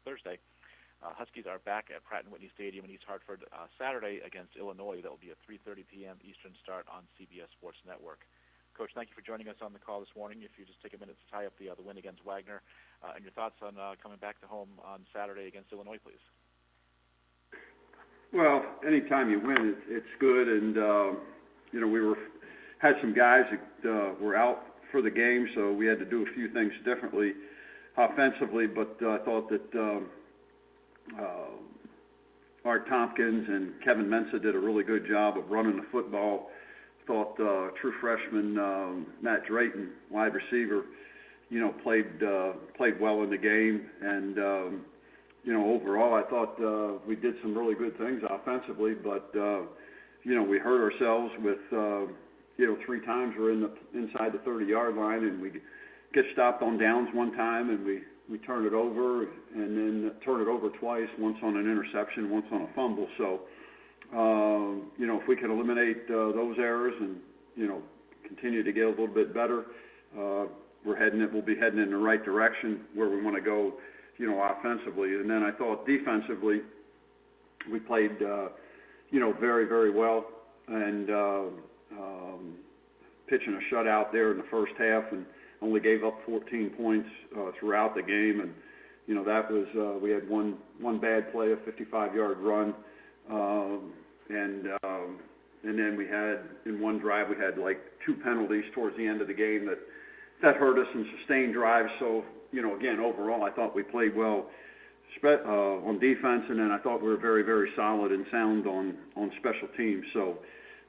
Thursday. Huskies are back at Pratt & Whitney Stadium in East Hartford Saturday against Illinois. That will be a 3:30 p.m. Eastern start on CBS Sports Network. Coach, thank you for joining us on the call this morning. If you just take a minute to tie up the win against Wagner and your thoughts on coming back to home on Saturday against Illinois, please. Well, anytime you win, it's good. And, we had some guys that were out for the game, so we had to do a few things differently offensively. But I thought that Art Tompkins and Kevin Mensah did a really good job of running the football. Thought true freshman Matt Drayton, wide receiver, played well in the game. And, overall, I thought we did some really good things offensively. But, we hurt ourselves with, 3 times we're inside the 30-yard line, and we get stopped on downs one time, and we turn it over, and then turn it over twice, once on an interception, once on a fumble. So, if we can eliminate those errors and, continue to get a little bit better, we'll be heading in the right direction where we want to go, offensively. And then I thought defensively we played, very, very well, and pitching a shutout there in the first half and only gave up 14 points throughout the game. And, that was we had one bad play, a 55-yard run, and then we had, in one drive, we had like 2 penalties towards the end of the game that hurt us in sustained drives. So, again, overall, I thought we played well on defense, and then I thought we were very, very solid and sound on special teams. So,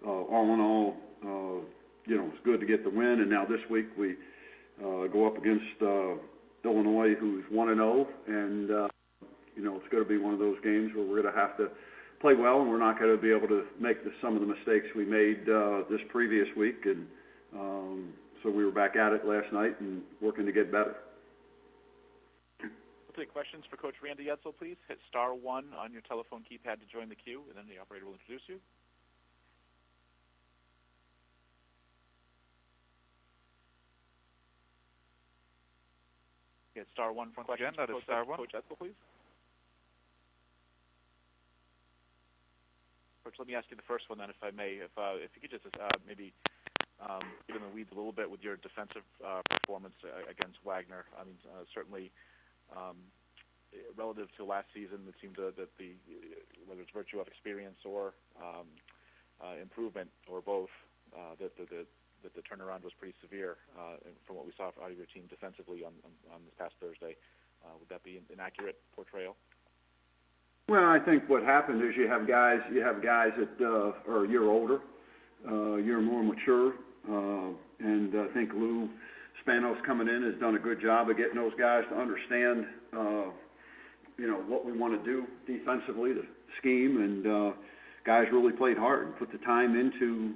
all in all, it's good to get the win. And now this week we go up against Illinois, who's 1-0, and it's going to be one of those games where we're going to have to play well, and we're not going to be able to make some of the mistakes we made this previous week. And so we were back at it last night and working to get better. We'll take questions for Coach Randy Edsall, please. Hit *1 on your telephone keypad to join the queue, and then the operator will introduce you. Hit *1 for questions. Again, that is *1. Coach Edsall, please. Coach, let me ask you the first one then, if I may. If you could just maybe get in the weeds a little bit with your defensive performance against Wagner. I mean, certainly relative to last season, it seemed that whether it's virtue of experience or improvement or both, that the turnaround was pretty severe from what we saw out of your team defensively on this past Thursday. Would that be an accurate portrayal? Well, I think what happened is you have guys that are a year older, a year more mature, and I think Lou Spanos coming in has done a good job of getting those guys to understand, what we want to do defensively, the scheme, and guys really played hard and put the time into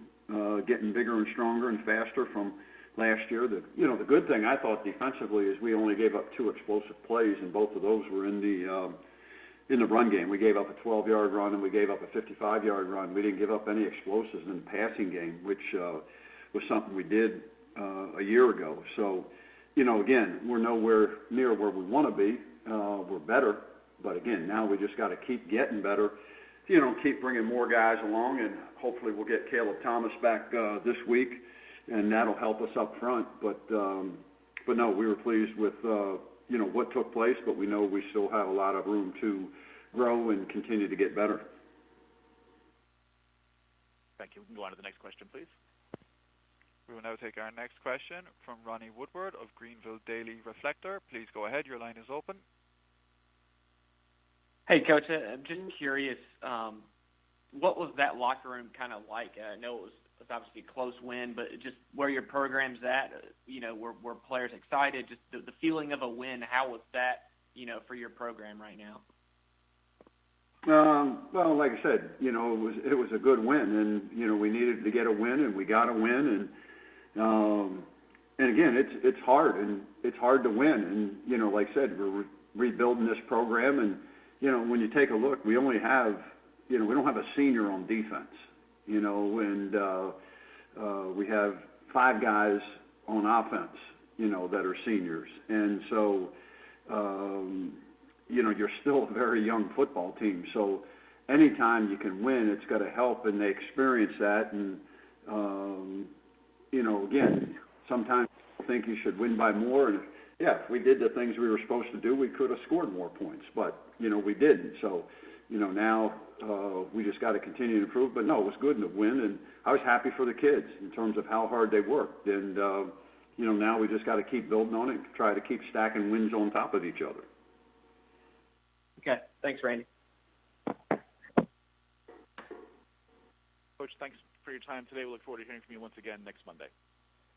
getting bigger and stronger and faster from last year. The good thing I thought defensively is we only gave up 2 explosive plays, and both of those were in the run game. We gave up a 12-yard run and we gave up a 55-yard run. We didn't give up any explosives in the passing game, which was something we did a year ago. So, again, we're nowhere near where we want to be. We're better, but again, now we just got to keep getting better. Keep bringing more guys along, and hopefully we'll get Caleb Thomas back this week, and that'll help us up front. But no, we were pleased with what took place, but we know we still have a lot of room to grow and continue to get better. Thank you. We can go on to the next question, please. We will now take our next question from Ronnie Woodward of Greenville Daily Reflector. Please go ahead. Your line is open. Hey, Coach, I'm just curious, what was that locker room kind of like? I know it was obviously a close win, but just where your program's at, were players excited? Just the feeling of a win, how was that, for your program right now? Well, like I said, it was a good win, and, we needed to get a win, and we got a win, and again, it's hard, and it's hard to win, and, like I said, we're rebuilding this program, and, when you take a look, we only have, we don't have a senior on defense, and we have 5 guys on offense, that are seniors. And so, you you're still a very young football team. So anytime you can win, it's got to help, and they experience that. And, again, sometimes you think you should win by more. And, if we did the things we were supposed to do, we could have scored more points. But, we didn't. So, now we just got to continue to improve. But, no, it was good to win, and I was happy for the kids in terms of how hard they worked. And, now we just got to keep building on it and try to keep stacking wins on top of each other. Okay. Thanks, Randy. Coach, thanks for your time today. We look forward to hearing from you once again next Monday.